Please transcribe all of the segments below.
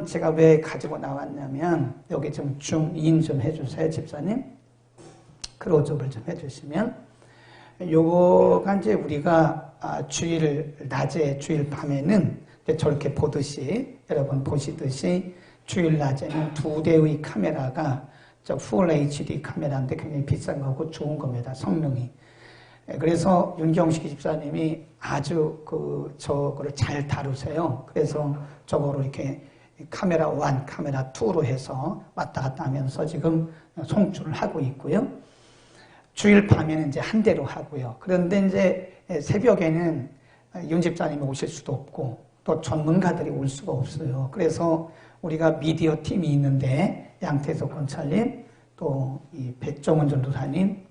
제가 왜 가지고 나왔냐면, 여기 좀 줌인 좀 해주세요, 집사님. 크로즈업을 좀 해주시면. 요거가 이제 우리가 주일 낮에, 주일 밤에는 저렇게 보듯이, 여러분 보시듯이 주일 낮에는 2대의 카메라가 저 풀 HD 카메라인데 굉장히 비싼 거고 좋은 겁니다, 성능이. 그래서 윤경식 집사님이 아주 저거를 잘 다루세요. 그래서 저거로 이렇게 카메라 1, 카메라 2로 해서 왔다 갔다 하면서 지금 송출을 하고 있고요. 주일 밤에는 이제 한 대로 하고요. 그런데 이제 새벽에는 윤 집사님이 오실 수도 없고 또 전문가들이 올 수가 없어요. 그래서 우리가 미디어 팀이 있는데 양태석 권찰님, 또 이 백종원 전도사님,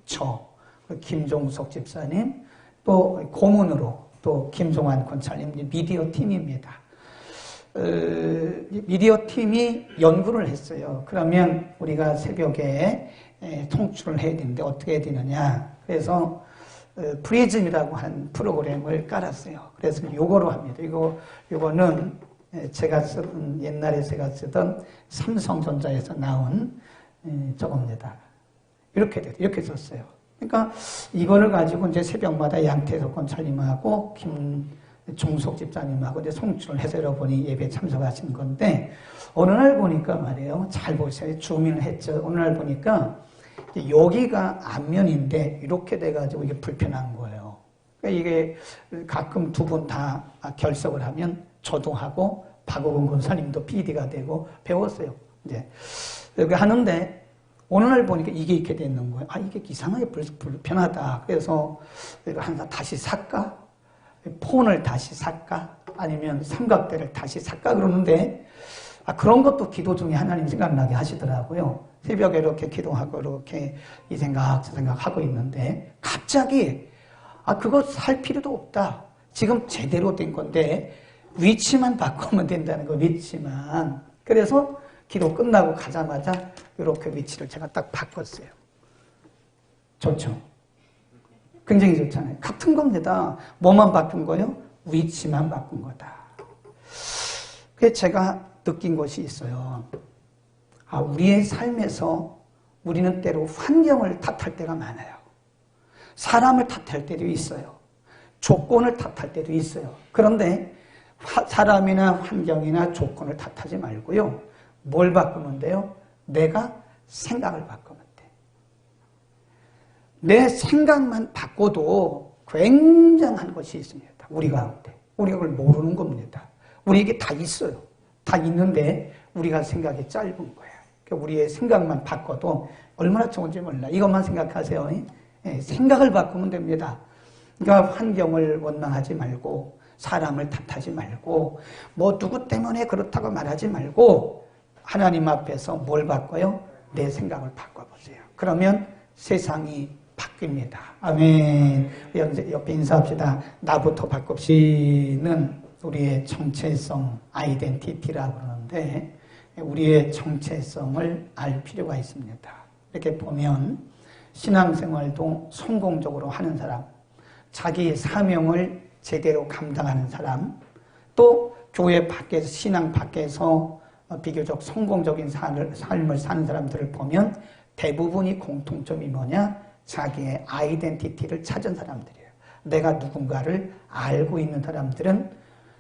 김종석 집사님, 또 고문으로 또 김종환 권찰님, 미디어 팀입니다. 미디어 팀이 연구를 했어요. 그러면 우리가 새벽에 통출을 해야 되는데 어떻게 해야 되느냐. 그래서 프리즘이라고 하는 프로그램을 깔았어요. 그래서 요거로 합니다. 요거는 제가 쓰던, 옛날에 제가 쓰던 삼성전자에서 나온 저겁니다. 이렇게 돼요. 이렇게 썼어요. 그러니까 이거를 가지고 이제 새벽마다 양태석 권찰님하고 김종석 집사님하고 이제 송출을 해서 여러분이 예배 참석하신 건데, 어느 날 보니까 말이에요. 잘 보세요. 줌인을 했죠. 어느 날 보니까 여기가 앞면인데 이렇게 돼가지고 이게 불편한 거예요. 그러니까 이게 가끔 두 분 다 결석을 하면 저도 하고 박옥은 권사님도 PD가 되고 배웠어요. 이제 이렇게 하는데 어느 날 보니까 이게 이렇게 되는 거예요. 이게 이상하게 불편하다. 그래서 이거 하나 다시 살까? 폰을 다시 살까? 아니면 삼각대를 다시 살까? 그러는데 그런 것도 기도 중에 하나님 생각나게 하시더라고요. 새벽에 이렇게 기도하고 이렇게 이 생각 저 생각 하고 있는데 갑자기 그거 살 필요도 없다. 지금 제대로 된 건데 위치만 바꾸면 된다는 거, 위치만. 그래서 기도 끝나고 가자마자 이렇게 위치를 제가 딱 바꿨어요. 좋죠? 굉장히 좋잖아요. 같은 겁니다. 뭐만 바꾼 거예요? 위치만 바꾼 거다. 그래서 제가 느낀 것이 있어요. 우리의 삶에서 우리는 때로 환경을 탓할 때가 많아요. 사람을 탓할 때도 있어요. 조건을 탓할 때도 있어요. 그런데 사람이나 환경이나 조건을 탓하지 말고요. 뭘 바꾸면 돼요? 내가 생각을 바꾸면 돼. 내 생각만 바꿔도 굉장한 것이 있습니다. 우리 가운데. 우리가 그걸 모르는 겁니다. 우리에게 다 있어요. 다 있는데 우리가 생각이 짧은 거예요. 그러니까 우리의 생각만 바꿔도 얼마나 좋은지 몰라. 이것만 생각하세요. 생각을 바꾸면 됩니다. 그러니까 환경을 원망하지 말고 사람을 탓하지 말고 누구 때문에 그렇다고 말하지 말고 하나님 앞에서 뭘 바꿔요? 내 생각을 바꿔보세요. 그러면 세상이 바뀝니다. 아멘. 옆에 인사합시다. 나부터 바꿉시는 우리의 정체성, 아이덴티티라고 그러는데 우리의 정체성을 알 필요가 있습니다. 이렇게 보면 신앙생활도 성공적으로 하는 사람, 자기 사명을 제대로 감당하는 사람, 또 교회 밖에서, 신앙 밖에서 비교적 성공적인 삶을 사는 사람들을 보면 대부분이 공통점이 뭐냐? 자기의 아이덴티티를 찾은 사람들이에요. 내가 누군가를 알고 있는 사람들은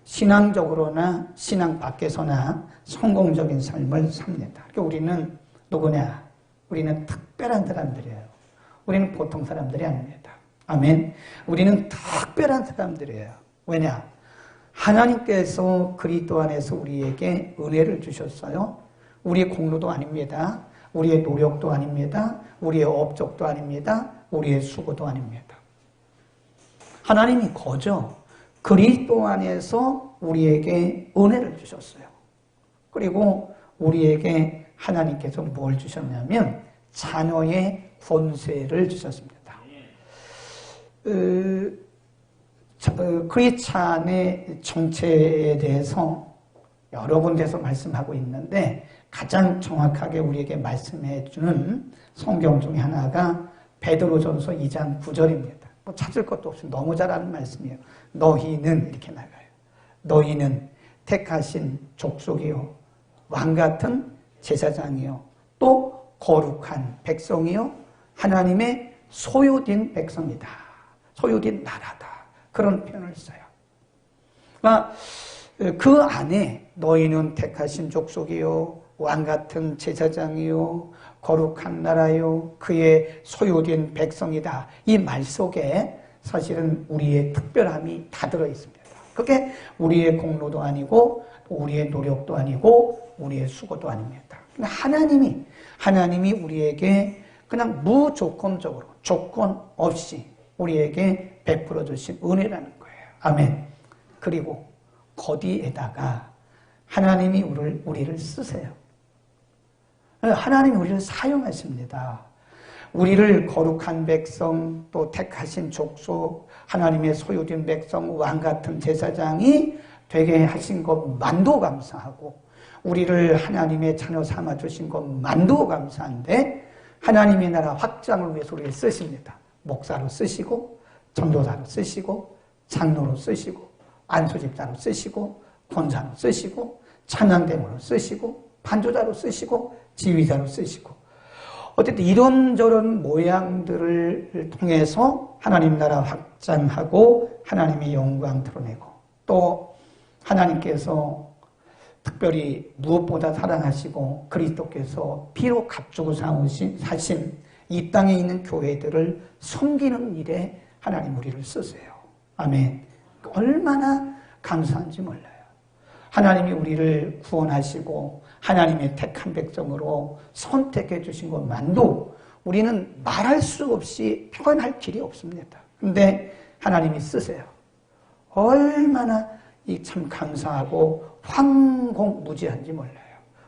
신앙적으로나 신앙 밖에서나 성공적인 삶을 삽니다. 그러니까 우리는 누구냐? 우리는 특별한 사람들이에요. 우리는 보통 사람들이 아닙니다. 아멘. 우리는 특별한 사람들이에요. 왜냐? 하나님께서 그리스도 안에서 우리에게 은혜를 주셨어요. 우리의 공로도 아닙니다. 우리의 노력도 아닙니다. 우리의 업적도 아닙니다. 우리의 수고도 아닙니다. 하나님이 거저 그리스도 안에서 우리에게 은혜를 주셨어요. 그리고 우리에게 하나님께서 뭘 주셨냐면 자녀의 권세를 주셨습니다. 크리스찬의 정체에 대해서 여러 군데서 말씀하고 있는데 가장 정확하게 우리에게 말씀해 주는 성경 중에 하나가 베드로전서 2장 9절입니다. 찾을 것도 없이 너무 잘 아는 말씀이에요. 너희는 이렇게 나가요. 너희는 택하신 족속이요 왕 같은 제사장이요 또 거룩한 백성이요 하나님의 소유된 백성이다. 소유된 나라다. 그런 표현을 써요. 그러니까 그 안에 너희는 택하신 족속이요 왕 같은 제사장이요 거룩한 나라요 그의 소유된 백성이다. 이 말 속에 사실은 우리의 특별함이 다 들어있습니다. 그게 우리의 공로도 아니고 우리의 노력도 아니고 우리의 수고도 아닙니다. 근데 하나님이 우리에게 그냥 무조건적으로 조건 없이 우리에게 베풀어 주신 은혜라는 거예요. 아멘. 그리고 거기에다가 하나님이 우리를 쓰세요. 하나님이 우리를 사용하십니다. 우리를 거룩한 백성 또 택하신 족속 하나님의 소유된 백성 왕 같은 제사장이 되게 하신 것만도 감사하고 우리를 하나님의 자녀 삼아주신 것만도 감사한데 하나님의 나라 확장을 위해서 우리를 쓰십니다. 목사로 쓰시고 전도사로 쓰시고 장로로 쓰시고 안수집사로 쓰시고 권사로 쓰시고 찬양대모로 쓰시고 반주자로 쓰시고 지휘자로 쓰시고 어쨌든 이런저런 모양들을 통해서 하나님 나라 확장하고 하나님의 영광 드러내고 또 하나님께서 특별히 무엇보다 사랑하시고 그리스도께서 피로 값주고 사신 이 땅에 있는 교회들을 섬기는 일에 하나님 우리를 쓰세요. 아멘. 얼마나 감사한지 몰라요. 하나님이 우리를 구원하시고 하나님의 택한 백성으로 선택해 주신 것만도 우리는 말할 수 없이 표현할 길이 없습니다. 그런데 하나님이 쓰세요. 얼마나 참 감사하고 황공무지한지 몰라요.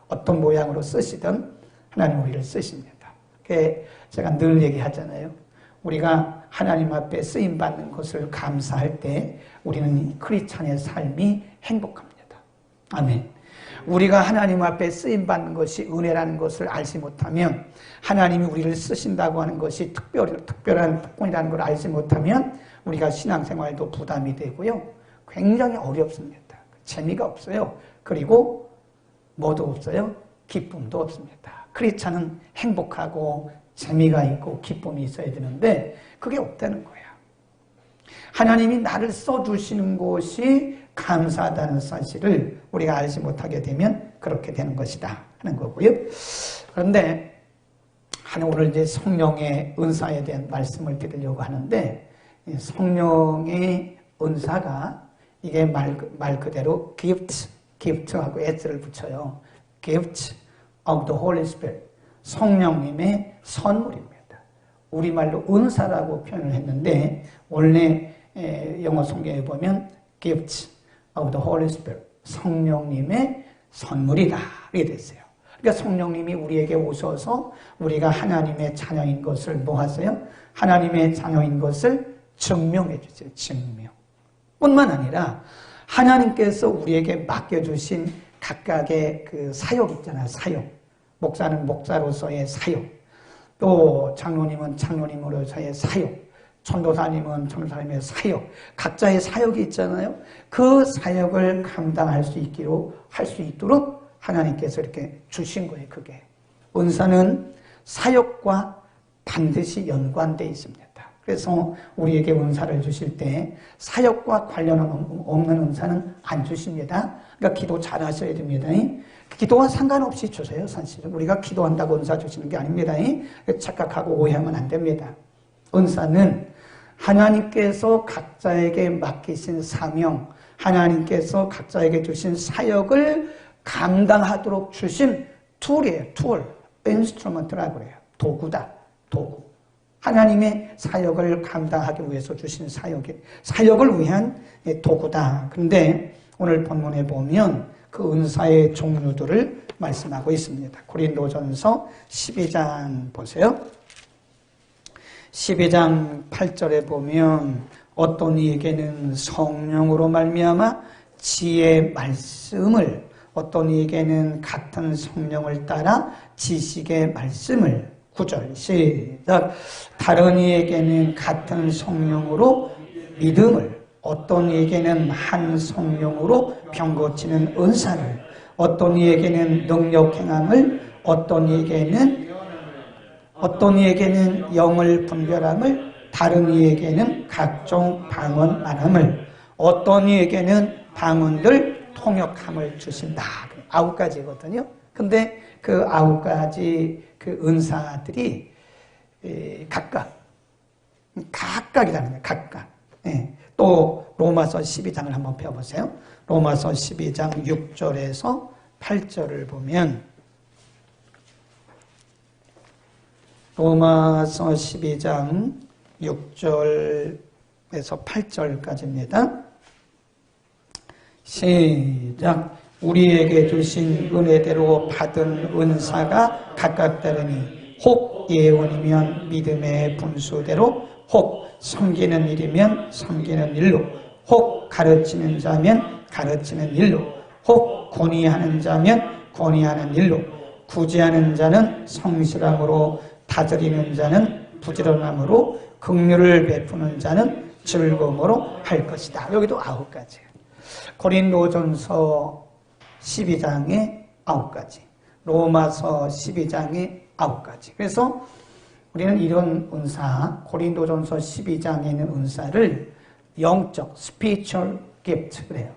어떤 모양으로 쓰시든 하나님 우리를 쓰십니다. 제가 늘 얘기하잖아요. 우리가 하나님 앞에 쓰임받는 것을 감사할 때 우리는 크리스찬의 삶이 행복합니다. 아멘. 우리가 하나님 앞에 쓰임받는 것이 은혜라는 것을 알지 못하면 하나님이 우리를 쓰신다고 하는 것이 특별한 특권이라는 걸 알지 못하면 우리가 신앙생활도 부담이 되고요. 굉장히 어렵습니다. 재미가 없어요. 그리고 뭐도 없어요? 기쁨도 없습니다. 크리스찬은 행복하고 재미가 있고 기쁨이 있어야 되는데 그게 없다는 거야. 하나님이 나를 써주시는 것이 감사하다는 사실을 우리가 알지 못하게 되면 그렇게 되는 것이다 하는 거고요. 그런데 오늘 이제 성령의 은사에 대한 말씀을 드리려고 하는데 성령의 은사가 이게 말 그대로 gift하고 s를 붙여요. gift of the Holy Spirit. 성령님의 선물입니다. 우리말로 은사라고 표현을 했는데 원래 영어 성경에 보면 gift of the Holy Spirit. 성령님의 선물이다. 이렇게 됐어요. 그러니까 성령님이 우리에게 오셔서 우리가 하나님의 자녀인 것을 뭐 하세요? 하나님의 자녀인 것을 증명해 주세요. 증명. 뿐만 아니라 하나님께서 우리에게 맡겨주신 각각의 그 사역 있잖아요. 사역. 목사는 목사로서의 사역. 또 장로님은 장로님으로서의 사역. 전도사님은 전도사님의 사역. 각자의 사역이 있잖아요. 그 사역을 감당할 수 있도록 하나님께서 이렇게 주신 거예요. 그게. 은사는 사역과 반드시 연관되어 있습니다. 그래서 우리에게 은사를 주실 때 사역과 관련 없는 은사는 안 주십니다. 그러니까 기도 잘 하셔야 됩니다. 기도와 상관없이 주세요. 사실은 우리가 기도한다고 은사 주시는 게 아닙니다. 착각하고 오해하면 안 됩니다. 은사는 하나님께서 각자에게 맡기신 사명, 하나님께서 각자에게 주신 사역을 감당하도록 주신 툴이에요. 툴, 인스트루먼트라고 그래요. 도구다. 도구. 하나님의 사역을 감당하기 위해서 주신 사역을 위한 도구다. 그런데 오늘 본문에 보면 그 은사의 종류들을 말씀하고 있습니다. 고린도전서 12장 보세요. 12장 8절에 보면 어떤 이에게는 성령으로 말미암아 지혜의 말씀을, 어떤 이에게는 같은 성령을 따라 지식의 말씀을, 9절 시작. 다른 이에게는 같은 성령으로 믿음을, 어떤 이에게는 한 성령으로 병 고치는 은사를, 어떤 이에게는 능력 행함을, 어떤 이에게는 영을 분별함을, 다른 이에게는 각종 방언 말함을, 어떤 이에게는 방언들 통역함을 주신다. 9가지거든요. 근데 그 9가지 그 은사들이 각각이라는 거예요. 각각. 예. 또 로마서 12장을 한번 펴보세요. 로마서 12장 6절에서 8절을 보면, 로마서 12장 6절에서 8절까지입니다. 시작. 우리에게 주신 은혜대로 받은 은사가 각각 다르니, 혹 예언이면 믿음의 분수대로, 혹 섬기는 일이면 섬기는 일로, 혹 가르치는 자면 가르치는 일로, 혹 권위하는 자면 권위하는 일로, 구제하는 자는 성실함으로, 다스리는 자는 부지런함으로, 긍휼을 베푸는 자는 즐거움으로 할 것이다. 여기도 9가지. 고린도전서 12장에 9가지, 로마서 12장에 9가지. 그래서 우리는 이런 은사, 고린도전서 12장에 있는 은사를 영적, spiritual gift 그래요.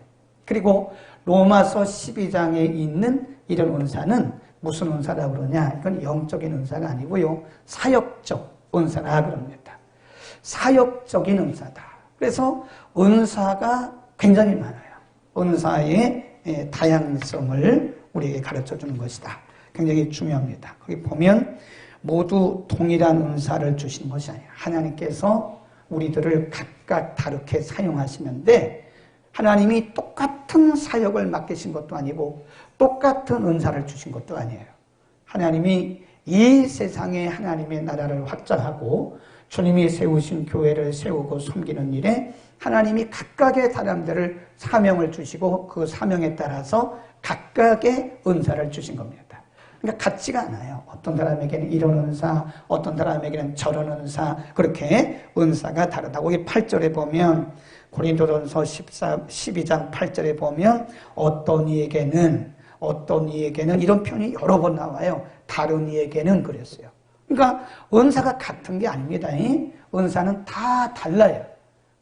그리고 로마서 12장에 있는 이런 은사는 무슨 은사라고 그러냐? 이건 영적인 은사가 아니고요, 사역적 은사라 그럽니다. 사역적인 은사다. 그래서 은사가 굉장히 많아요. 은사의 다양성을 우리에게 가르쳐 주는 것이다. 굉장히 중요합니다. 거기 보면 모두 동일한 은사를 주신 것이 아니에요. 하나님께서 우리들을 각각 다르게 사용하시는데, 하나님이 똑같은 사역을 맡기신 것도 아니고 똑같은 은사를 주신 것도 아니에요. 하나님이 이 세상에 하나님의 나라를 확장하고 주님이 세우신 교회를 세우고 섬기는 일에 하나님이 각각의 사람들을 사명을 주시고 그 사명에 따라서 각각의 은사를 주신 겁니다. 그러니까 같지가 않아요. 어떤 사람에게는 이런 은사, 어떤 사람에게는 저런 은사, 그렇게 은사가 다르다고. 8절에 보면, 고린도전서 12장 8절에 보면 어떤 이에게는 이런 표현이 여러 번 나와요. 다른 이에게는 그랬어요. 그러니까 은사가 같은 게 아닙니다. 은사는 다 달라요.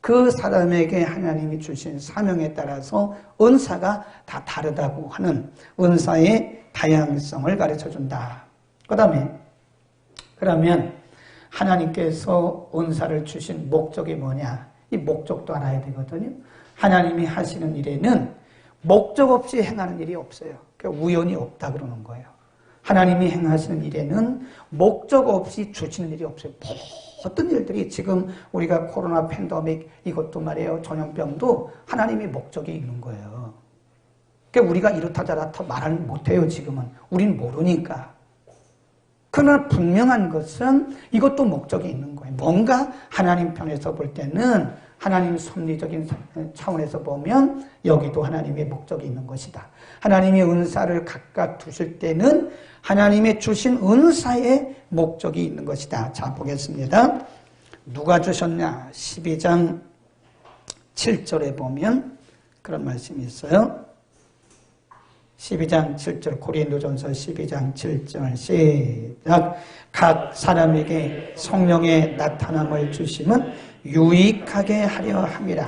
그 사람에게 하나님이 주신 사명에 따라서 은사가 다 다르다고 하는 은사의 다양성을 가르쳐준다. 그러면 하나님께서 은사를 주신 목적이 뭐냐? 이 목적도 알아야 되거든요. 하나님이 하시는 일에는 목적 없이 행하는 일이 없어요. 그러니까 우연이 없다 그러는 거예요. 하나님이 행하시는 일에는 목적 없이 주시는 일이 없어요. 어떤 일들이 지금 우리가 코로나 팬데믹 이것도 말이에요. 전염병도 하나님의 목적이 있는 거예요. 그러니까 우리가 이렇다 저렇다 말은 못해요. 지금은. 우린 모르니까. 그러나 분명한 것은 이것도 목적이 있는 거예요. 뭔가 하나님 편에서 볼 때는, 하나님 섭리적인 차원에서 보면 여기도 하나님의 목적이 있는 것이다. 하나님의 은사를 각각 두실 때는 하나님의 주신 은사의 목적이 있는 것이다. 자, 보겠습니다. 누가 주셨냐? 12장 7절에 보면 그런 말씀이 있어요. 12장 7절, 고린도전서 12장 7절 시작. 각 사람에게 성령의 나타남을 주심은 유익하게 하려 함이라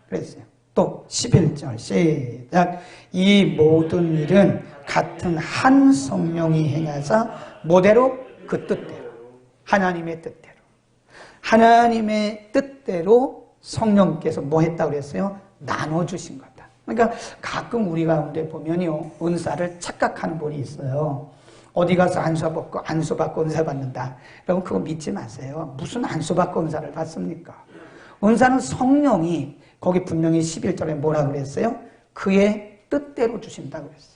그랬어요. 또 11절 시작. 이 모든 일은 같은 한 성령이 행하사 모대로 그 뜻대로, 하나님의 뜻대로 성령께서 뭐 했다고 그랬어요? 나눠주신 거다. 그러니까 가끔 우리 가운데 보면요, 은사를 착각하는 분이 있어요. 어디 가서 안수 받고 은사 받는다. 여러분 그거 믿지 마세요. 무슨 안수 받고 은사를 받습니까? 은사는 성령이, 거기 분명히 11절에 뭐라 그랬어요? 그의 뜻대로 주신다고 그랬어요.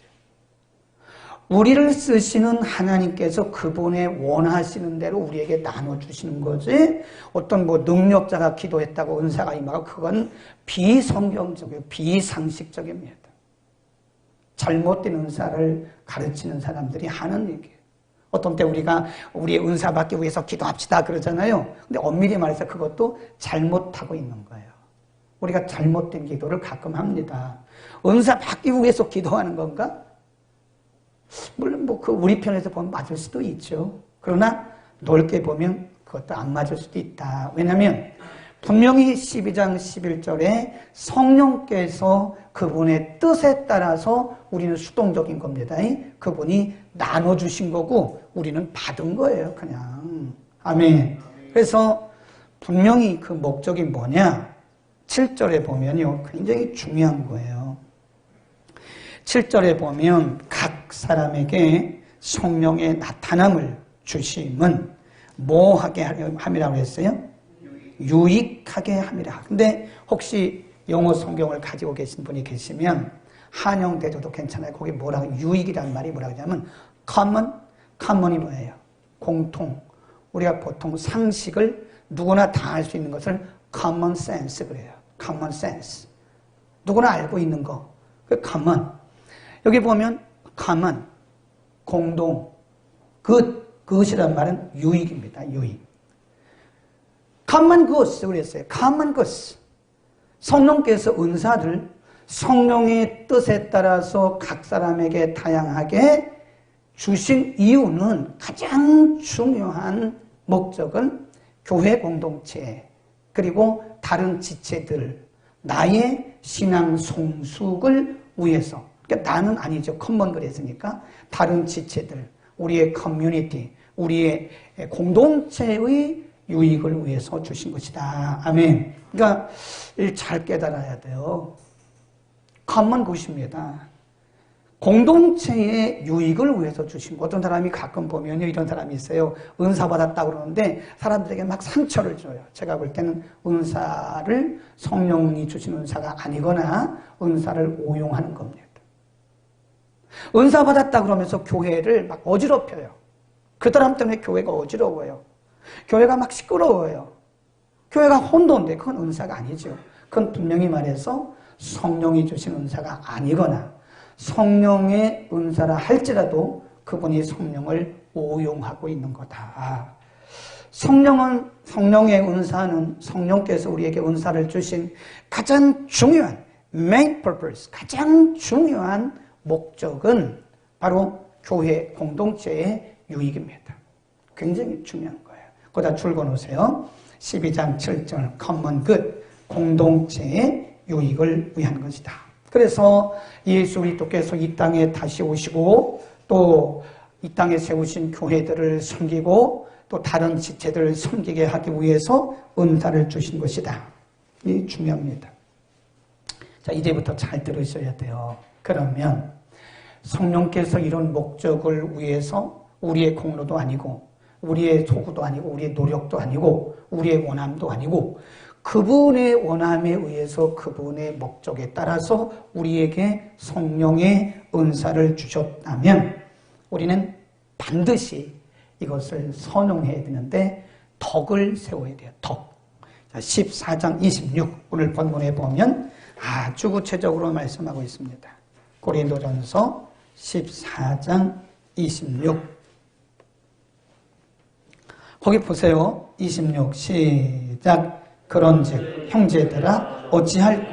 우리를 쓰시는 하나님께서 그분의 원하시는 대로 우리에게 나눠주시는 거지, 어떤 능력자가 기도했다고 은사가 임하고, 그건 비성경적이고 비상식적입니다. 잘못된 은사를 가르치는 사람들이 하는 얘기예요. 어떤 때 우리가 우리의 은사 받기 위해서 기도합시다 그러잖아요. 근데 엄밀히 말해서 그것도 잘못하고 있는 거예요. 우리가 잘못된 기도를 가끔 합니다. 은사 받기 위해서 기도하는 건가? 물론 뭐 그 우리 편에서 보면 맞을 수도 있죠. 그러나 넓게 보면 그것도 안 맞을 수도 있다. 왜냐하면 분명히 12장 11절에 성령께서 그분의 뜻에 따라서 우리는 수동적인 겁니다. 그분이 나눠주신 거고 우리는 받은 거예요. 그냥. 아멘. 그래서 분명히 그 목적이 뭐냐? 7절에 보면요. 굉장히 중요한 거예요. 7절에 보면 각 사람에게 성령의 나타남을 주심은 뭐 하게 함이라고 했어요? 유익하게 함이라. 근데 혹시 영어 성경을 가지고 계신 분이 계시면 한영대조도 괜찮아요. 거기 뭐라고 유익이라는 말이 뭐라고 하냐면 common이 뭐예요? 공통. 우리가 보통 상식을 누구나 다 알 수 있는 것을 common sense 그래요. common sense. 누구나 알고 있는 거. 그 common. 여기 보면 common, 공동, 그것이란 말은 유익입니다. 유익. common goods 그랬어요. common goods. 성령께서 은사를 성령의 뜻에 따라서 각 사람에게 다양하게 주신 이유는 가장 중요한 목적은 교회 공동체 그리고 다른 지체들 나의 신앙 성숙을 위해서 그러니까 나는 아니죠. 커먼 그랬으니까 다른 지체들 우리의 커뮤니티 우리의 공동체의 유익을 위해서 주신 것이다. 아멘. 그러니까 잘 깨달아야 돼요. 커먼 것입니다. 공동체의 유익을 위해서 주신 거. 어떤 사람이 가끔 보면요. 이런 사람이 있어요. 은사 받았다고 그러는데 사람들에게 막 상처를 줘요. 제가 볼 때는 은사를 성령이 주신 은사가 아니거나 은사를 오용하는 겁니다. 은사 받았다 그러면서 교회를 막 어지럽혀요. 그 사람 때문에 교회가 어지러워요. 교회가 막 시끄러워요. 교회가 혼돈돼. 그건 은사가 아니죠. 그건 분명히 말해서 성령이 주신 은사가 아니거나 성령의 은사라 할지라도 그분이 성령을 오용하고 있는 거다. 성령의 은사는 성령께서 우리에게 은사를 주신 가장 중요한 main purpose, 가장 중요한 목적은 바로 교회 공동체의 유익입니다. 굉장히 중요한 거예요. 거기다 줄거 놓으세요. 12장 7절 common good, 공동체의 유익을 위한 것이다. 그래서 예수 그리스도께서 이 땅에 다시 오시고 또 이 땅에 세우신 교회들을 섬기고 또 다른 지체들을 섬기게 하기 위해서 은사를 주신 것이다. 이 중요합니다. 자, 이제부터 잘 들으셔야 돼요. 그러면 성령께서 이런 목적을 위해서 우리의 공로도 아니고 우리의 소구도 아니고 우리의 노력도 아니고 우리의 원함도 아니고 그분의 원함에 의해서 그분의 목적에 따라서 우리에게 성령의 은사를 주셨다면 우리는 반드시 이것을 선용해야 되는데 덕을 세워야 돼요. 덕. 14장 26 오늘 본문에 보면 아주 구체적으로 말씀하고 있습니다. 고린도전서 14장 26 거기 보세요. 26 시작. 그런즉 형제들아 어찌할꼬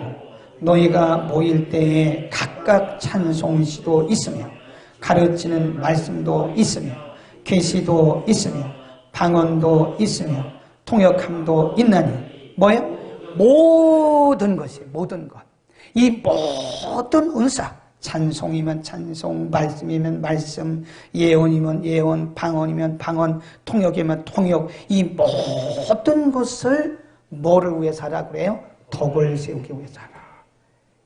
너희가 모일 때에 각각 찬송시도 있으며 가르치는 말씀도 있으며 계시도 있으며 방언도 있으며 통역함도 있나니 뭐예요? 모든 것이 모든 것. 이 모든 은사 찬송이면 찬송, 말씀이면 말씀, 예언이면 예언, 방언이면 방언, 통역이면 통역 이 모든 것을 뭐를 위해서 하라 그래요? 덕을 세우기 위해서 하라.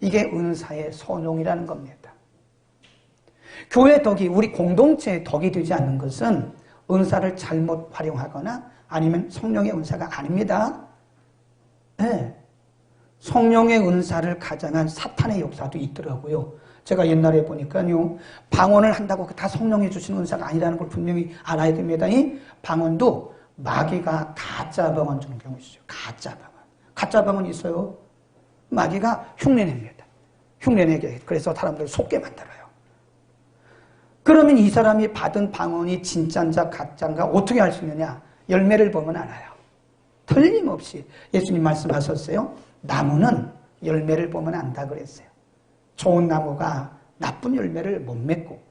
이게 은사의 선용이라는 겁니다. 교회 덕이 우리 공동체의 덕이 되지 않는 것은 은사를 잘못 활용하거나 아니면 성령의 은사가 아닙니다. 네. 성령의 은사를 가장한 사탄의 역사도 있더라고요. 제가 옛날에 보니까요. 방언을 한다고 다 성령이 주신 은사가 아니라는 걸 분명히 알아야 됩니다. 이 방언도 마귀가 가짜 방언 주는 경우 있어요. 가짜 방언. 가짜 방언이 있어요. 마귀가 흉내냅니다. 흉내내게. 그래서 사람들을 속게 만들어요. 그러면 이 사람이 받은 방언이 진짜인가 가짜인가 어떻게 알 수 있느냐? 열매를 보면 알아요. 틀림없이 예수님 말씀하셨어요. 나무는 열매를 보면 안다 그랬어요. 좋은 나무가 나쁜 열매를 못 맺고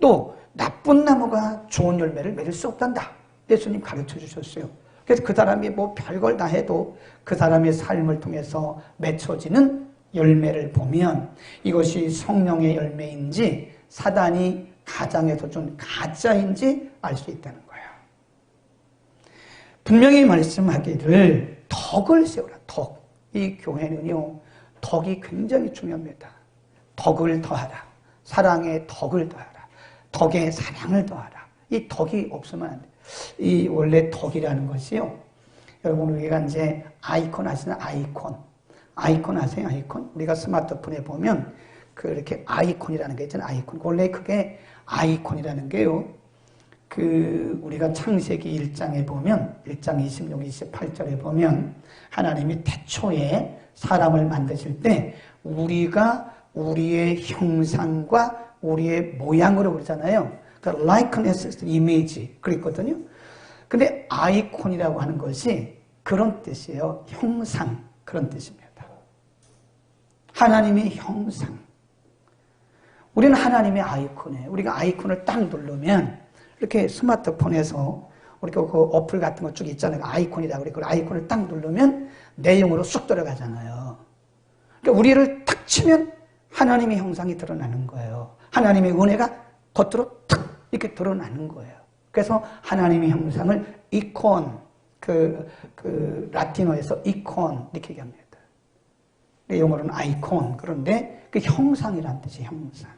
또 나쁜 나무가 좋은 열매를 맺을 수 없단다. 예수님 가르쳐 주셨어요. 그래서 그 사람이 뭐 별걸 다 해도 그 사람의 삶을 통해서 맺혀지는 열매를 보면 이것이 성령의 열매인지 사단이 가장에서 준 가짜인지 알 수 있다는 거예요. 분명히 말씀하기를 덕을 세우라. 덕. 이 교회는요, 덕이 굉장히 중요합니다. 덕을 더하라. 사랑에 덕을 더하라. 덕에 사랑을 더하라. 이 덕이 없으면 안 돼요. 이 원래 덕이라는 것이요. 여러분 우리가 이제 아이콘 아시나? 아이콘. 아이콘 아세요? 아이콘? 우리가 스마트폰에 보면 그렇게 아이콘이라는 게 있잖아요. 아이콘. 원래 그게 아이콘이라는 게요. 그 우리가 창세기 1장에 보면 1장 26, 28절에 보면 하나님이 태초에 사람을 만드실 때 우리가 우리의 형상과 우리의 모양으로 그러잖아요. 그러니까 likeness, image 그랬거든요. 근데 아이콘이라고 하는 것이 그런 뜻이에요. 형상 그런 뜻입니다. 하나님의 형상. 우리는 하나님의 아이콘이에요. 우리가 아이콘을 딱 누르면 이렇게 스마트폰에서 우리가 그 어플 같은 거 쭉 있잖아요. 아이콘이라고 그래. 그 아이콘을 딱 누르면 내용으로 쑥 들어가잖아요. 그러니까 우리를 탁 치면 하나님의 형상이 드러나는 거예요. 하나님의 은혜가 겉으로 탁 이렇게 드러나는 거예요. 그래서 하나님의 형상을 이콘, 라틴어에서 이콘 이렇게 얘기합니다. 영어로는 아이콘. 그런데 그 형상이란 뜻이에요. 형상.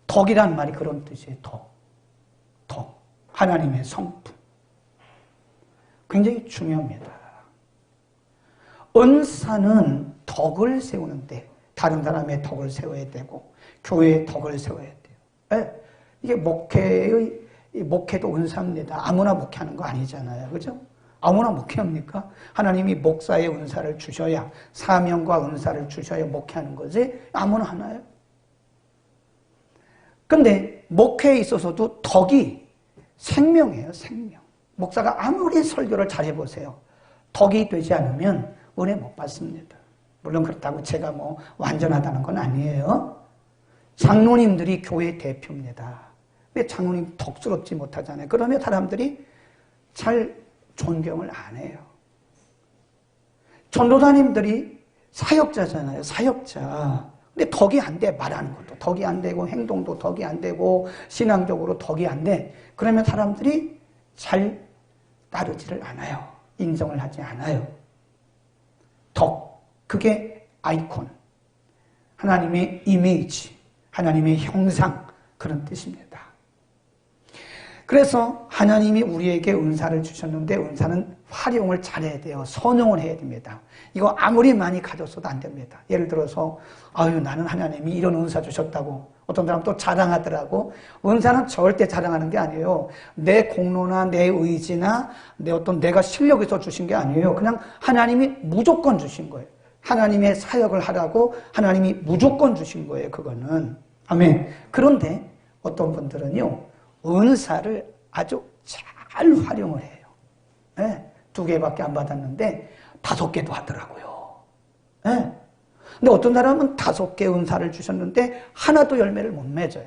덕이란 말이 그런 뜻이에요. 덕. 하나님의 성품. 굉장히 중요합니다. 은사는 덕을 세우는데 다른 사람의 덕을 세워야 되고 교회의 덕을 세워야 돼요. 네. 이게 목회도 은사입니다. 아무나 목회하는 거 아니잖아요. 그죠? 아무나 목회합니까? 하나님이 목사의 은사를 주셔야 사명과 은사를 주셔야 목회하는 거지 아무나 하나요? 근데 목회에 있어서도 덕이 생명이에요. 생명. 목사가 아무리 설교를 잘해보세요. 덕이 되지 않으면 은혜 못 받습니다. 물론 그렇다고 제가 뭐 완전하다는 건 아니에요. 장로님들이 교회 대표입니다. 왜 장로님 덕스럽지 못하잖아요. 그러면 사람들이 잘 존경을 안 해요. 전도사님들이 사역자잖아요. 사역자. 근데 덕이 안 돼. 말하는 것도 덕이 안 되고 행동도 덕이 안 되고 신앙적으로 덕이 안 돼. 그러면 사람들이 잘 따르지를 않아요. 인정을 하지 않아요. 덕. 그게 아이콘. 하나님의 이미지. 하나님의 형상. 그런 뜻입니다. 그래서 하나님이 우리에게 은사를 주셨는데 은사는 활용을 잘해야 돼요. 선용을 해야 됩니다. 이거 아무리 많이 가졌어도 안 됩니다. 예를 들어서 나는 하나님이 이런 은사 주셨다고 어떤 사람 또 자랑하더라고. 은사는 절대 자랑하는 게 아니에요. 내 공로나 내 의지나 내가 실력이 있어 주신 게 아니에요. 그냥 하나님이 무조건 주신 거예요. 하나님의 사역을 하라고 하나님이 무조건 주신 거예요. 그거는. 아멘. 그런데 어떤 분들은요. 은사를 아주 잘 활용을 해요. 네, 2개밖에 안 받았는데 5개도 하더라고요. 네. 근데 어떤 사람은 5개 은사를 주셨는데 하나도 열매를 못 맺어요.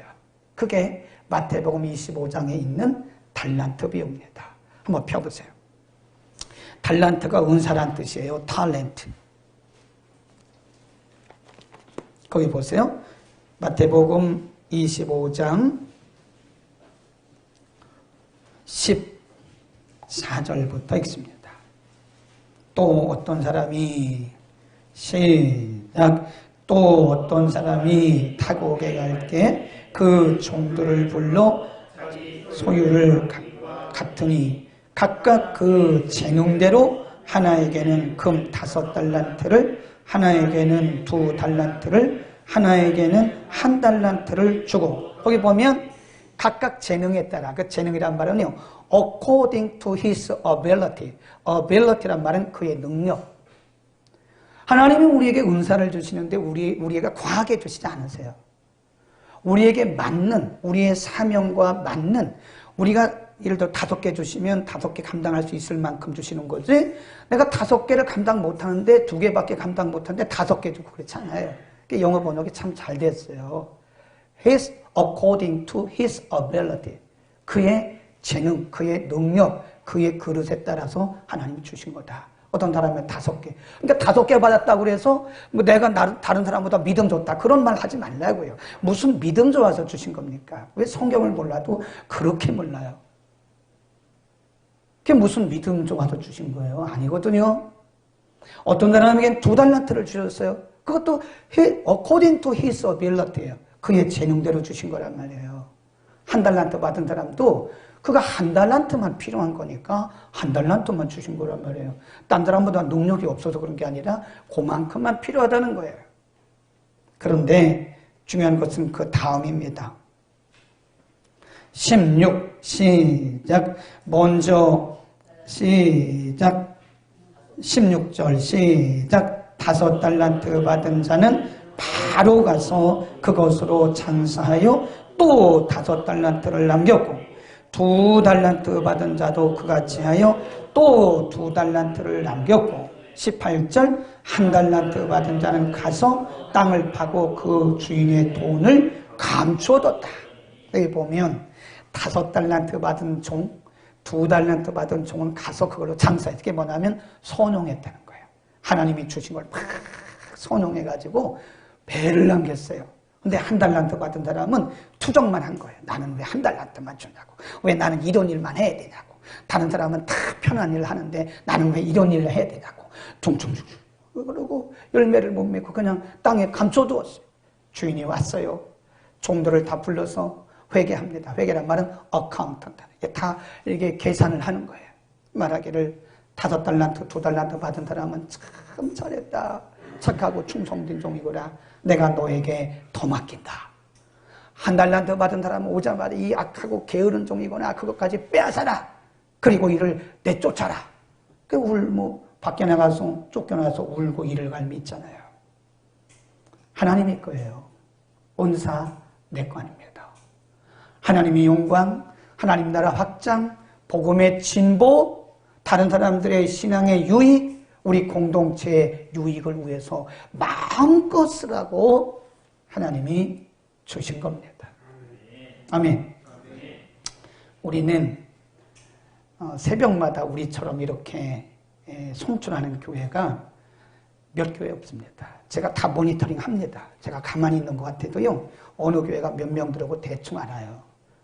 그게 마태복음 25장에 있는 달란트 비유입니다. 한번 펴보세요. 달란트가 은사란 뜻이에요. 탤런트. 거기 보세요. 마태복음 25장 14절부터 읽습니다. 또 어떤 사람이 또 어떤 사람이 타국에 갈 때 그 종들을 불러 소유를 같으니 각각 그 재능대로 하나에게는 금 5달란트를 하나에게는 2달란트를 하나에게는 1달란트를 주고 거기 보면 각각 재능에 따라 그 재능이란 말은요 according to his ability ability란 말은 그의 능력 하나님이 우리에게 은사를 주시는데 우리에게 과하게 주시지 않으세요. 우리에게 맞는 우리의 사명과 맞는 우리가 예를 들어 5개 주시면 5개 감당할 수 있을 만큼 주시는 거지 내가 5개를 감당 못하는데 2개밖에 감당 못하는데 5개 주고 그렇잖아요. 영어 번역이 참 잘 됐어요. his according to his ability. 그의 재능, 그의 능력, 그의 그릇에 따라서 하나님이 주신 거다. 어떤 사람은 5개. 그러니까 5개 받았다고 그래서 뭐 내가 다른 사람보다 믿음 좋다. 그런 말 하지 말라고요. 무슨 믿음 좋아서 주신 겁니까? 왜 성경을 몰라도 그렇게 몰라요? 그게 무슨 믿음 좋아서 주신 거예요? 아니거든요. 어떤 사람에겐 2달란트를 주셨어요. 그것도 according to his ability예요. 그의 재능대로 주신 거란 말이에요. 1달란트 받은 사람도 그가 1달란트만 필요한 거니까 1달란트만 주신 거란 말이에요. 딴 사람보다 능력이 없어서 그런 게 아니라 그만큼만 필요하다는 거예요. 그런데 중요한 것은 그 다음입니다. 16 시작. 먼저 시작. 16절 시작. 5달란트 받은 자는 바로 가서 그것으로 장사하여 또 5달란트를 남겼고 2달란트 받은 자도 그같이 하여 또 2달란트를 남겼고 18절 1달란트 받은 자는 가서 땅을 파고 그 주인의 돈을 감추어뒀다. 여기 보면 5달란트 받은 종, 2달란트 받은 종은 가서 그걸로 장사해. 그게 뭐냐면 선용했다는 거예요. 하나님이 주신 걸 막 선용해가지고 배를 남겼어요. 근데 1달란트 받은 사람은 투정만 한 거예요. 나는 왜 1달란트만 주냐고. 왜 나는 이런 일만 해야 되냐고. 다른 사람은 다 편한 일을 하는데 나는 왜 이런 일을 해야 되냐고. 퉁퉁퉁. 그러고 열매를 못 맺고 그냥 땅에 감춰두었어요. 주인이 왔어요. 종들을 다 불러서 회계합니다. 회계란 말은 어카운턴트. 다 이게 계산을 하는 거예요. 말하기를 5달란트, 2달란트 받은 사람은 참 잘했다. 착하고 충성된 종이구나. 내가 너에게 더 맡긴다. 1달란트 받은 사람은 오자마자 이 악하고 게으른 종이구나. 그것까지 빼앗아라. 그리고 이를 내쫓아라. 밖에 나가서 쫓겨나서 울고 이를 갈미 있잖아요. 하나님의 거예요. 은사 내 거 아닙니다. 하나님의 영광, 하나님 나라 확장, 복음의 진보, 다른 사람들의 신앙의 유익, 우리 공동체의 유익을 위해서 마음껏 쓰라고 하나님이 주신 겁니다. 아멘. 우리는 새벽마다 우리처럼 이렇게 송출하는 교회가 몇 교회 없습니다. 제가 다 모니터링 합니다. 제가 가만히 있는 것 같아도요, 어느 교회가 몇 명 들어오고 대충 알아요.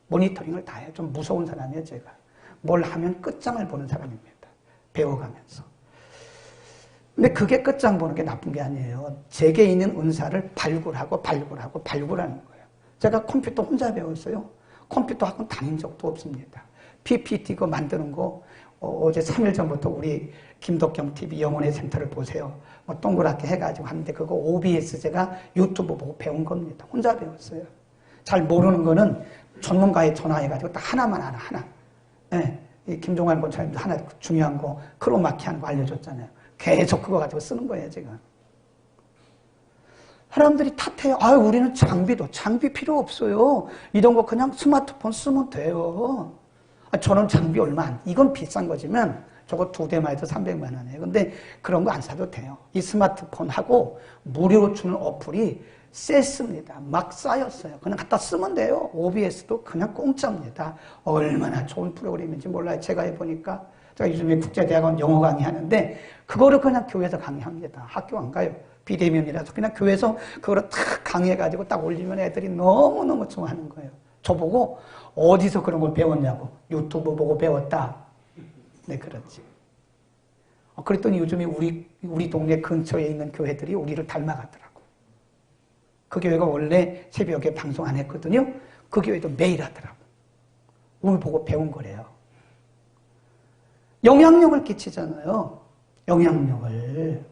모니터링을 다 해요. 좀 무서운 사람이에요, 제가. 뭘 하면 끝장을 보는 사람입니다. 배워가면서. 근데 그게 끝장 보는 게 나쁜 게 아니에요. 제게 있는 은사를 발굴하는 거예요. 제가 컴퓨터 혼자 배웠어요. 컴퓨터 학원 다닌 적도 없습니다. PPT 그 만드는 거 어제 3일 전부터 우리 김덕경 TV 영혼의 센터를 보세요. 뭐 동그랗게 해가지고 하는데 그거 OBS 제가 유튜브 보고 배운 겁니다. 혼자 배웠어요. 잘 모르는 거는 전문가에 전화해가지고 딱 하나만 알아, 하나. 네, 이 김종환 권사님도 하나 중요한 거 크로마키 하는 거 알려줬잖아요. 계속 그거 가지고 쓰는 거예요, 지금. 사람들이 탓해요. 우리는 장비 필요 없어요. 이런 거 그냥 스마트폰 쓰면 돼요. 저는 장비 이건 비싼 거지만 저거 2대만 해도 300만 원이에요. 근데 그런 거 안 사도 돼요. 이 스마트폰하고 무료로 주는 어플이 셌습니다. 막 쌓였어요. 그냥 갖다 쓰면 돼요. OBS도 그냥 공짜입니다. 얼마나 좋은 프로그램인지 몰라요. 제가 해보니까. 제가 요즘에 국제대학원 영어 강의하는데 그거를 그냥 교회에서 강의합니다. 학교 안 가요. 비대면이라서 그냥 교회에서 그거를 탁 강의해가지고 딱 올리면 애들이 너무너무 좋아하는 거예요. 저보고 어디서 그런 걸 배웠냐고. 유튜브 보고 배웠다. 네, 그렇지. 그랬더니 요즘에 우리 동네 근처에 있는 교회들이 우리를 닮아가더라고. 그 교회가 원래 새벽에 방송 안 했거든요. 그 교회도 매일 하더라고. 오늘 보고 배운 거래요. 영향력을 끼치잖아요. 영향력을.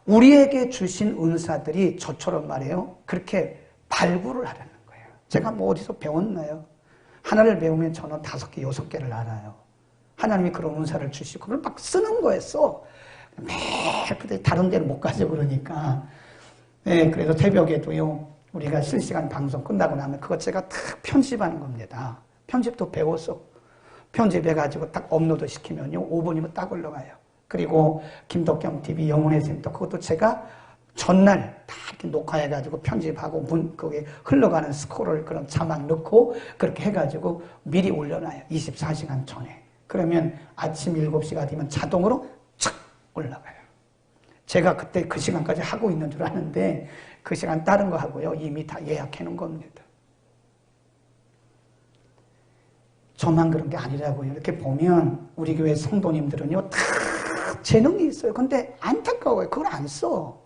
우리에게 주신 은사들이 저처럼 말해요. 그렇게 발굴을 하라는 거예요. 제가 뭐 어디서 배웠나요? 하나를 배우면 저는 5개, 6개를 알아요. 하나님이 그런 은사를 주시고 그걸 막 쓰는 거였어. 매일 다른 데를 못 가죠, 그러니까. 네, 그래서 새벽에도요, 우리가 실시간 방송 끝나고 나면 그것 제가 다 편집하는 겁니다. 편집도 배웠어. 편집해가지고 딱 업로드 시키면요, 5분이면 딱 올라가요. 그리고 김덕경 TV 영혼의 센터, 그것도 제가 전날 다 이렇게 녹화해가지고 편집하고 거기에 흘러가는 스코어를 그런 자막 넣고 그렇게 해가지고 미리 올려놔요. 24시간 전에. 그러면 아침 7시가 되면 자동으로 착 올라가요. 제가 그때 그 시간까지 하고 있는 줄 아는데 그 시간 다른 거 하고요. 이미 다 예약해 놓은 겁니다. 저만 그런 게 아니라고요. 이렇게 보면 우리 교회 성도님들은요. 다 재능이 있어요. 근데 안타까워요. 그걸 안 써.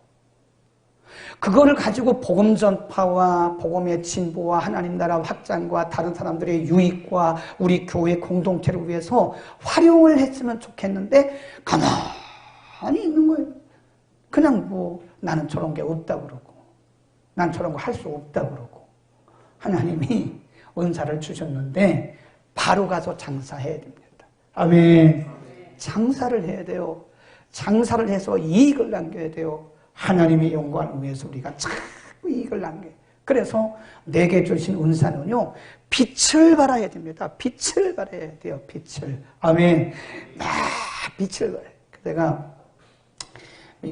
그거를 가지고 복음 전파와 복음의 진보와 하나님 나라 확장과 다른 사람들의 유익과 우리 교회 공동체를 위해서 활용을 했으면 좋겠는데 가만히 있는 거예요. 그냥 뭐 나는 저런 게 없다고 그러고 난 저런 거 할 수 없다고 그러고 하나님이 은사를 주셨는데 바로 가서 장사해야 됩니다. 아멘. 장사를 해야 돼요. 장사를 해서 이익을 남겨야 돼요. 하나님의 영광을 위해서 우리가 자꾸 이익을 남겨요. 그래서 내게 주신 은사는요. 빛을 발해야 됩니다. 빛을 발해야 돼요. 빛을. 아멘. 막 빛을 발해요. 내가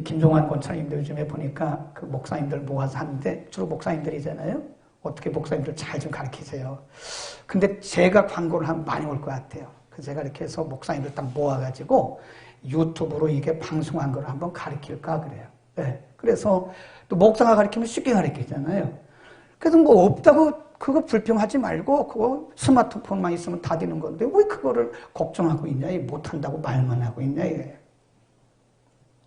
김종환 권사님들 요즘에 보니까 그 목사님들 모아서 하는데 주로 목사님들이잖아요. 어떻게 목사님들 잘 좀 가르치세요. 근데 제가 광고를 하면 많이 올 것 같아요. 그래서 제가 이렇게 해서 목사님들 딱 모아가지고 유튜브로 이게 방송한 걸 한번 가르칠까 그래요. 네. 그래서 또 목사가 가르치면 쉽게 가르치잖아요. 그래서 뭐 없다고 그거 불평하지 말고 그거 스마트폰만 있으면 다 되는 건데 왜 그거를 걱정하고 있냐, 못한다고 말만 하고 있냐 이거예요.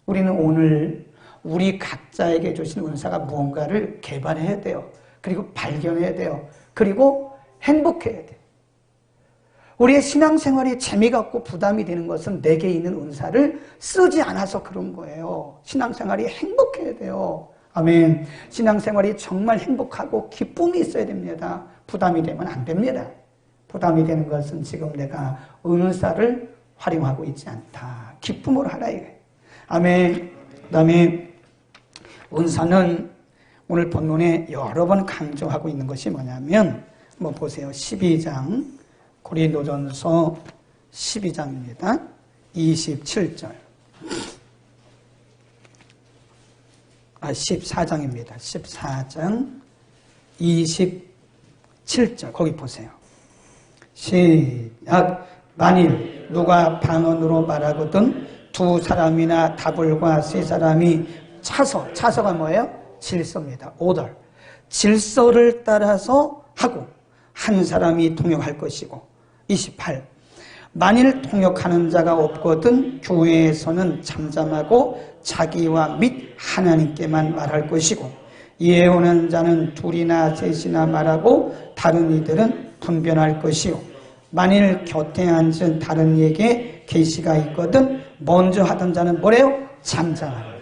우리는 오늘 우리 각자에게 주신 은사가 무언가를 개발해야 돼요. 그리고 발견해야 돼요. 그리고 행복해야 돼요. 우리의 신앙생활이 재미가 없고 부담이 되는 것은 내게 있는 은사를 쓰지 않아서 그런 거예요. 신앙생활이 행복해야 돼요. 아멘. 신앙생활이 정말 행복하고 기쁨이 있어야 됩니다. 부담이 되면 안 됩니다. 부담이 되는 것은 지금 내가 은사를 활용하고 있지 않다. 기쁨으로 하라 이거예요. 아멘. 그 다음에 은사는 오늘 본문에 여러 번 강조하고 있는 것이 뭐냐면 한번 보세요. 12장 고린도전서 12장입니다. 27절 14장입니다. 14장 27절 거기 보세요. 시작. 만일 누가 반언으로 말하거든 두 사람이나 다불과 세 사람이 차서가 뭐예요? 질서입니다. order. 질서를 따라서 하고 한 사람이 통역할 것이고 28. 만일 통역하는 자가 없거든 교회에서는 잠잠하고 자기와 및 하나님께만 말할 것이고 예언하는 자는 둘이나 셋이나 말하고 다른 이들은 분변할 것이요 만일 곁에 앉은 다른 이에게 계시가 있거든 먼저 하던 자는 뭐래요? 잠잠하라.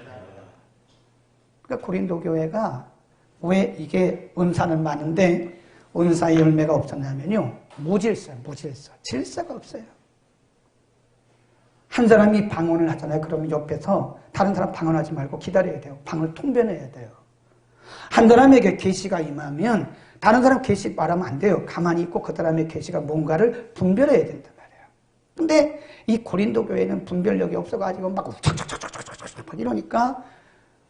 그러니까 고린도 교회가 왜 이게 은사는 많은데 은사의 열매가 없었냐면요. 무질서. 질서가 없어요. 한 사람이 방언을 하잖아요. 그러면 옆에서 다른 사람 방언하지 말고 기다려야 돼요. 방언을 통변해야 돼요. 한 사람에게 계시가 임하면 다른 사람 계시 말하면 안 돼요. 가만히 있고 그 사람의 계시가 뭔가를 분별해야 된단 말이에요. 근데 이 고린도 교회는 분별력이 없어가지고 막 착착착착착착 이러니까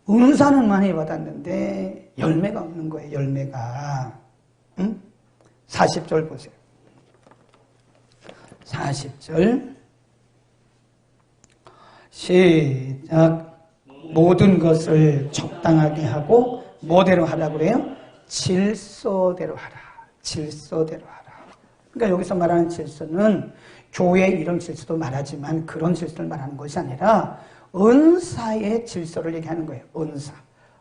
은사는 많이 받았는데 열매가 없는 거예요. 열매가. 응? 40절 보세요. 40절 시작. 모든 것을 적당하게 하고 뭐대로 하라고 그래요? 질서대로 하라. 질서대로 하라. 그러니까 여기서 말하는 질서는 교회 이런 질서도 말하지만 그런 질서를 말하는 것이 아니라 은사의 질서를 얘기하는 거예요.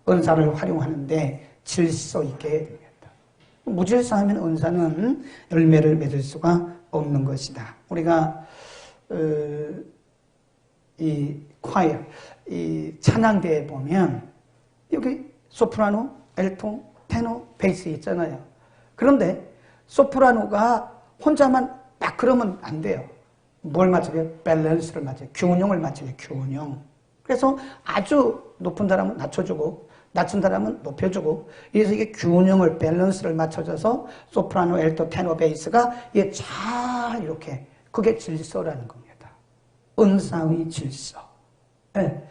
은사를 활용하는데 질서 있게 해야 됩니다. 무질서하면 은사는 열매를 맺을 수가 없는 것이다. 우리가 이 콰이어, 이 찬양대에 보면 여기 소프라노, 엘토, 테너, 베이스 있잖아요. 그런데 소프라노가 혼자만 딱 그러면 안 돼요. 뭘 맞춰요? 밸런스를 맞춰요. 균형을 맞춰요. 균형. 그래서 아주 높은 사람은 낮춰주고 낮춘 사람은 높여주고 그래서 이게 균형을 밸런스를 맞춰줘서 소프라노, 엘토, 테너, 베이스가 이게 잘 이렇게 그게 질서라는 겁니다. 은사의 질서. 네.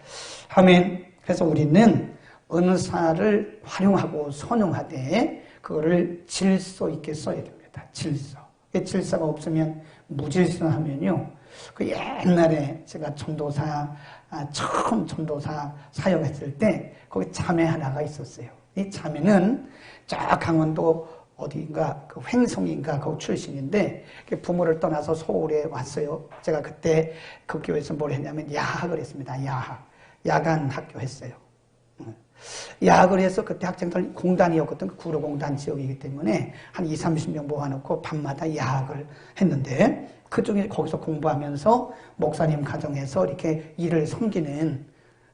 아멘. 그래서 우리는 은사를 활용하고 선용하되 그거를 질서 있게 써야 됩니다. 질서. 질서가 없으면 무질서하면요. 그 옛날에 제가 전도사 처음 전도사 사역했을 때 거기 자매 하나가 있었어요. 이 자매는 저 강원도 어디인가 그 횡성인가 그 출신인데 부모를 떠나서 서울에 왔어요. 제가 그때 그 교회에서 뭘 했냐면 야학을 했습니다. 야간 학교 했어요. 야학을 해서 그때 학생들 공단이었거든. 구로공단 지역이기 때문에 한 20-30명 모아놓고 밤마다 야학을 했는데 그중에 거기서 공부하면서 목사님 가정에서 이렇게 일을 섬기는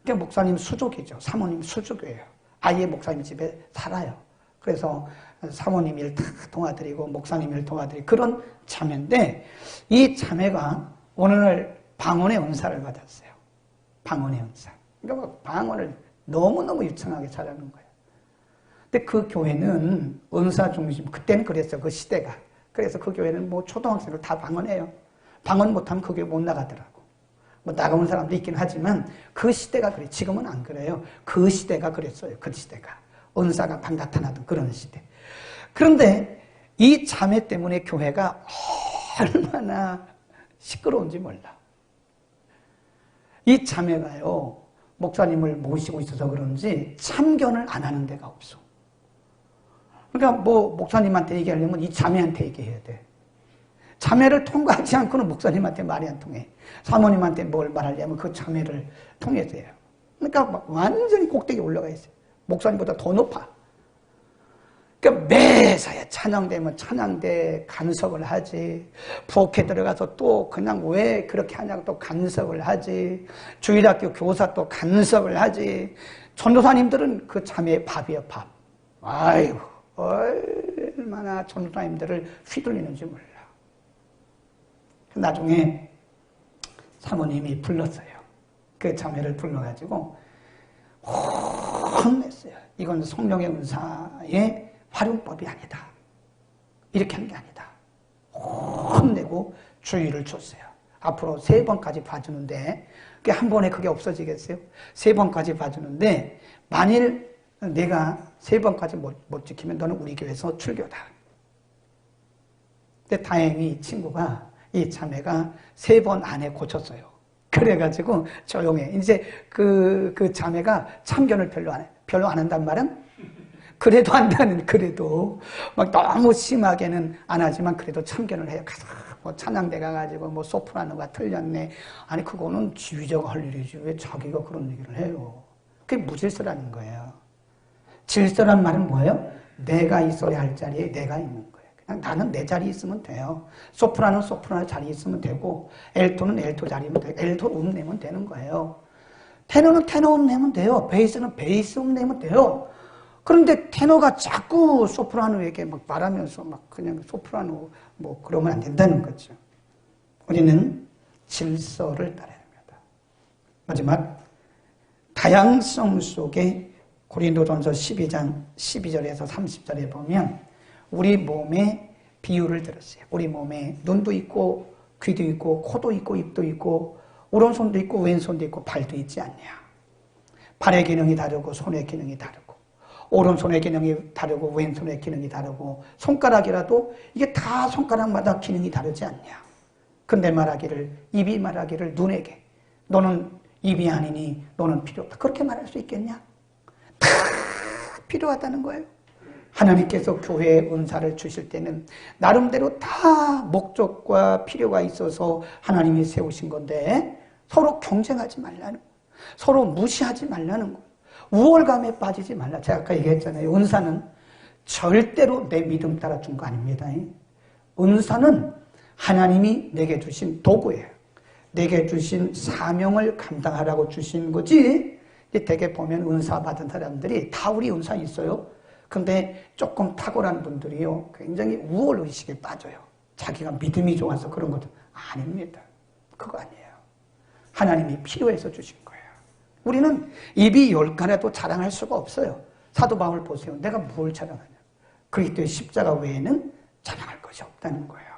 그러니까 목사님 수족이죠. 사모님 수족이에요. 아예 목사님 집에 살아요. 그래서 사모님 일 다 도와드리고 목사님 일 도와드리고 그런 자매인데 이 자매가 어느 날 방언의 은사를 받았어요. 방언의 은사. 그러니까 방언을 너무너무 유창하게 잘하는 거예요. 근데 그 교회는 은사 중심, 그때는 그랬어요. 그 시대가. 그래서 그 교회는 뭐 초등학생들 다 방언해요. 방언 못하면 그 교회 못 나가더라고. 뭐 나가는 사람도 있긴 하지만 그 시대가 그래. 지금은 안 그래요. 그 시대가 그랬어요. 그 시대가. 은사가 막 나타나던 그런 시대. 그런데 이 자매 때문에 교회가 얼마나 시끄러운지 몰라. 이 자매가요, 목사님을 모시고 있어서 그런지 참견을 안 하는 데가 없어. 그러니까 뭐 목사님한테 얘기하려면 이 자매한테 얘기해야 돼. 자매를 통과하지 않고는 목사님한테 말이 안 통해. 사모님한테 뭘 말하려면 그 자매를 통해서 해요. 그러니까 막 완전히 꼭대기에 올라가 있어요. 목사님보다 더 높아. 그러니까 매사에 찬양되면 찬양대 간섭을 하지. 부엌에 들어가서 또 그냥 왜 그렇게 하냐고 또 간섭을 하지. 주일학교 교사 또 간섭을 하지. 전도사님들은 그 자매의 밥이에요, 밥. 아이고, 얼마나 전도사님들을 휘둘리는지 몰라. 나중에 사모님이 불렀어요. 그 자매를 불러가지고 혼냈어요. 이건 성령의 은사의 활용법이 아니다. 이렇게 하는 게 아니다. 혼내고 주의를 줬어요. 앞으로 3번까지 봐주는데 그게 한 번에 그게 없어지겠어요? 3번까지 봐주는데 만일 내가 3번까지 못 지키면 너는 우리 교회에서 출교다. 근데 다행히 이 친구가 이 자매가 3번 안에 고쳤어요. 그래가지고 조용해. 이제 그 자매가 참견을 별로 안 한단 말은 그래도 한다는 그래도 막 너무 심하게는 안 하지만 그래도 참견을 해요. 가서 뭐 찬양대 가가지고 뭐 소프라노가 틀렸네. 아니 그거는 지휘자가 할 일이지 왜 자기가 그런 얘기를 해요. 그게 무질서라는 거예요. 질서란 말은 뭐예요? 내가 있어야 할 자리에 내가 있는 거예요. 그냥 나는 내 자리에 있으면 돼요. 소프라노는 소프라노 자리에 있으면 되고 엘토는 엘토 자리면 되고 엘토 내면 되는 거예요. 테너는 테너 내면 돼요. 베이스는 베이스 내면 돼요. 그런데 테너가 자꾸 소프라노에게 막 말하면서 막 그냥 소프라노 뭐 그러면 안 된다는 거죠. 우리는 질서를 따라야 합니다. 마지막 다양성 속에 고린도전서 12장 12절에서 30절에 보면 우리 몸에 비유를 들었어요. 우리 몸에 눈도 있고 귀도 있고 코도 있고 입도 있고 오른손도 있고 왼손도 있고 발도 있지 않냐. 발의 기능이 다르고 손의 기능이 다르고 오른손의 기능이 다르고 왼손의 기능이 다르고 손가락이라도 이게 다 손가락마다 기능이 다르지 않냐. 근데 말하기를 입이 말하기를 눈에게 너는 입이 아니니 너는 필요 없다. 그렇게 말할 수 있겠냐? 다 필요하다는 거예요. 하나님께서 교회에 은사를 주실 때는 나름대로 다 목적과 필요가 있어서 하나님이 세우신 건데 서로 경쟁하지 말라는 거예요. 서로 무시하지 말라는 거예요. 우월감에 빠지지 말라. 제가 아까 얘기했잖아요. 은사는 절대로 내 믿음 따라 준 거 아닙니다. 은사는 하나님이 내게 주신 도구예요. 내게 주신 사명을 감당하라고 주신 거지. 되게 보면 은사 받은 사람들이 다 우리 은사 있어요. 근데 조금 탁월한 분들이요. 굉장히 우월의식에 빠져요. 자기가 믿음이 좋아서 그런 것도 아닙니다. 그거 아니에요. 하나님이 필요해서 주신 거예요. 우리는 입이 10가라도 자랑할 수가 없어요. 사도 바울 보세요. 내가 뭘 자랑하냐. 그리스도의 십자가 외에는 자랑할 것이 없다는 거예요.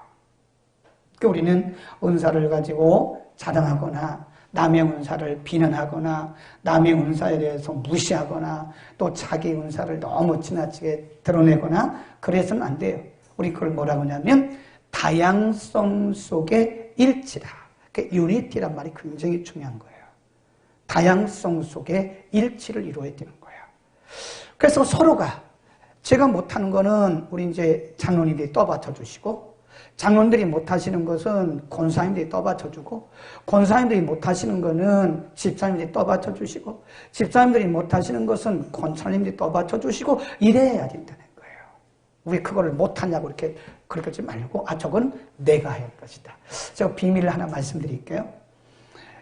그러니까 우리는 은사를 가지고 자랑하거나 남의 은사를 비난하거나 남의 은사에 대해서 무시하거나 또 자기 은사를 너무 지나치게 드러내거나 그래서는 안 돼요. 우리 그걸 뭐라고 하냐면 다양성 속의 일치다. 그러니까 유니티란 말이 굉장히 중요한 거예요. 다양성 속의 일치를 이루어야 되는 거예요. 그래서 서로가 제가 못하는 거는 우리 이제 장로님들이 떠받쳐 주시고 장로님들이 못하시는 것은 권사님들이 떠받쳐 주고 권사님들이 못하시는 거는 집사님들이 떠받쳐 주시고 집사님들이 못하시는 것은 권사님들이 떠받쳐 주시고 이래야 된다는 거예요. 왜 그거를 못하냐고 이렇게 그러지 말고 저건 내가 할 것이다. 제가 비밀을 하나 말씀드릴게요.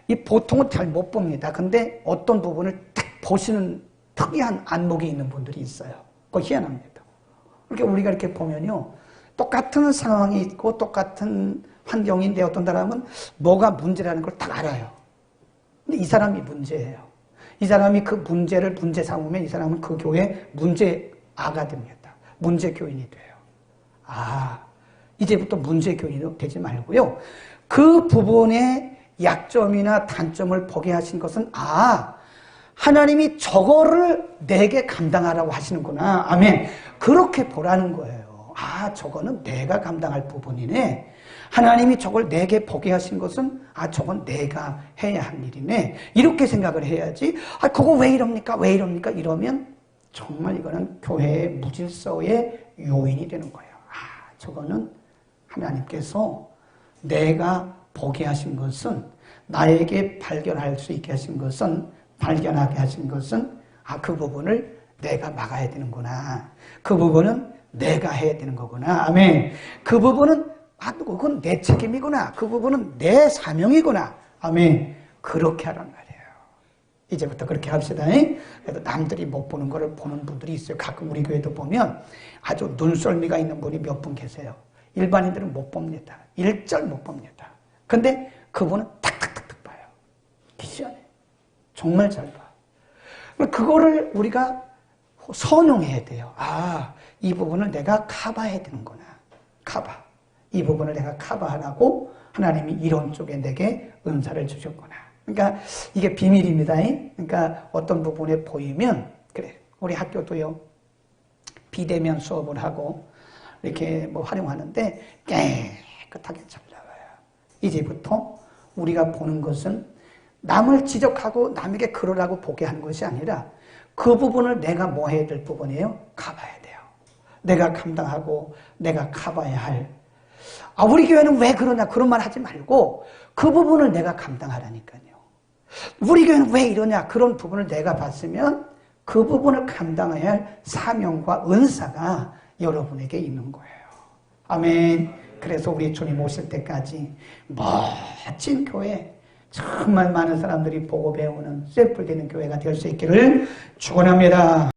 이 보통은 잘 못 봅니다. 근데 어떤 부분을 딱 보시는 특이한 안목이 있는 분들이 있어요. 그거 희한합니다. 그러니까 우리가 이렇게 보면요. 똑같은 상황이 있고 똑같은 환경인데 어떤 사람은 뭐가 문제라는 걸 딱 알아요. 근데 이 사람이 문제예요. 이 사람이 그 문제를 문제 삼으면 이 사람은 그 교회 문제아가 됩니다. 문제 교인이 돼요. 이제부터 문제 교인이 되지 말고요. 그 부분의 약점이나 단점을 보게 하신 것은 하나님이 저거를 내게 감당하라고 하시는구나. 아멘. 그렇게 보라는 거예요. 저거는 내가 감당할 부분이네. 하나님이 저걸 내게 보게 하신 것은 저건 내가 해야 할 일이네. 이렇게 생각을 해야지. 그거 왜 이럽니까? 왜 이럽니까? 이러면 정말 이거는 교회의 무질서의 요인이 되는 거예요. 저거는 하나님께서 내가 보게 하신 것은 나에게 발견할 수 있게 하신 것은 발견하게 하신 것은 그 부분을 내가 막아야 되는구나. 그 부분은 내가 해야 되는 거구나. 아멘. 그 부분은 그건 내 책임이구나. 그 부분은 내 사명이구나. 아멘. 그렇게 하란 말이에요. 이제부터 그렇게 합시다. 그래도 남들이 못 보는 거를 보는 분들이 있어요. 가끔 우리 교회도 보면 아주 눈썰미가 있는 분이 몇 분 계세요. 일반인들은 못 봅니다. 일절 못 봅니다. 근데 그분은 탁탁탁탁 봐요. 기시하네. 정말 잘 봐. 그거를 우리가 선용해야 돼요. 이 부분을 내가 커버해야 되는구나. 커버. 이 부분을 내가 커버하라고 하나님이 이런 쪽에 내게 은사를 주셨구나. 그러니까 이게 비밀입니다. 그러니까 어떤 부분에 보이면 그래. 우리 학교도요. 비대면 수업을 하고 이렇게 활용하는데 깨끗하게 잘 나와요. 이제부터 우리가 보는 것은 남을 지적하고 남에게 그러라고 보게 하는 것이 아니라 그 부분을 내가 뭐 해야 될 부분이에요? 커버해야 돼요. 내가 감당하고 내가 커버해야 할. 우리 교회는 왜 그러냐 그런 말 하지 말고 그 부분을 내가 감당하라니까요. 우리 교회는 왜 이러냐 그런 부분을 내가 봤으면 그 부분을 감당해야 할 사명과 은사가 여러분에게 있는 거예요. 아멘. 그래서 우리 주님 오실 때까지 멋진 교회, 정말 많은 사람들이 보고 배우는 셀프 되는 교회가 될 수 있기를 축원합니다.